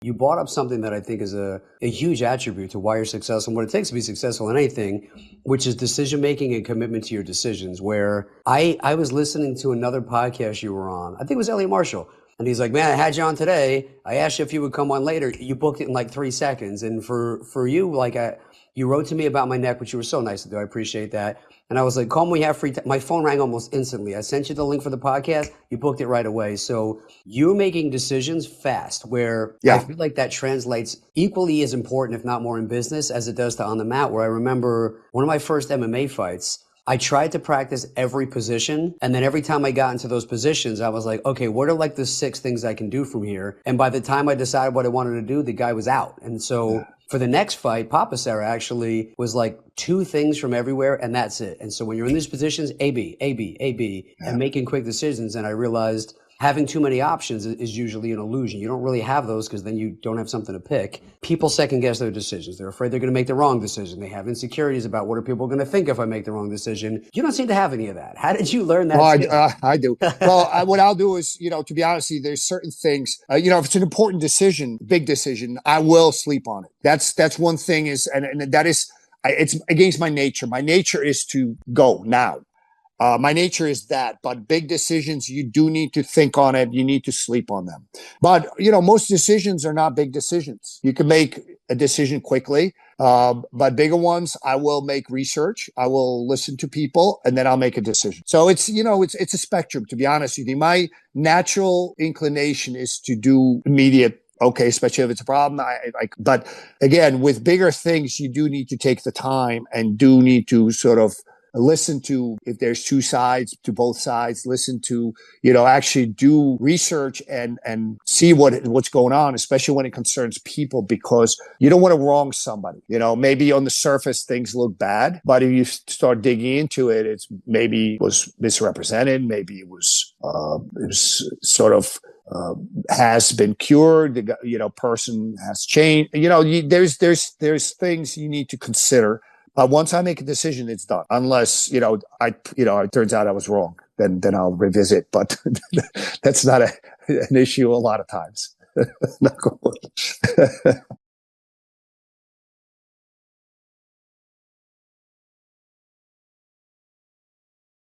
You brought up something that I think is a huge attribute to why you're successful and what it takes to be successful in anything, which is decision making and commitment to your decisions. Where I was listening to another podcast you were on, I think it was Elliot Marshall. And he's like, man, I had you on today. I asked you if you would come on later. You booked it in like 3 seconds. And for you, like you wrote to me about my neck, which you were so nice to do. I appreciate that. And I was like, call me when you have free time. My phone rang almost instantly. I sent you the link for the podcast. You booked it right away. So you're making decisions fast, where I feel like that translates equally as important, if not more, in business as it does to on the mat. Where I remember one of my first MMA fights, I tried to practice every position. And then every time I got into those positions, I was like, okay, what are like the 6 things I can do from here? And by the time I decided what I wanted to do, the guy was out. And so for the next fight, Papa Sarah actually was like 2 things from everywhere, and that's it. And so when you're in these positions, A, B, A, B, A, B, and making quick decisions, and I realized having too many options is usually an illusion. You don't really have those because then you don't have something to pick. People second guess their decisions. They're afraid they're going to make the wrong decision. They have insecurities about what are people going to think if I make the wrong decision. You don't seem to have any of that. How did you learn that? Well, I do. Well, what I'll do is, to be honest with you, there's certain things, if it's an important decision, big decision, I will sleep on it. That's one thing and that is, it's against my nature. My nature is to go now. My nature is that, but big decisions, you do need to think on it. You need to sleep on them. But, most decisions are not big decisions. You can make a decision quickly, but bigger ones, I will make research. I will listen to people, and then I'll make a decision. So it's a spectrum, to be honest with you. My natural inclination is to do immediate, okay, especially if it's a problem. But again, with bigger things, you do need to take the time and do need to sort of listen to, if there's 2 sides, to both sides, listen to, actually do research and see what's going on, especially when it concerns people, because you don't want to wrong somebody. Maybe on the surface things look bad, but if you start digging into it, maybe it was misrepresented. Maybe it was sort of, has been cured. The person has changed. There's things you need to consider. Once I make a decision, it's done. Unless, it turns out I was wrong, then I'll revisit. But that's not an issue a lot of times.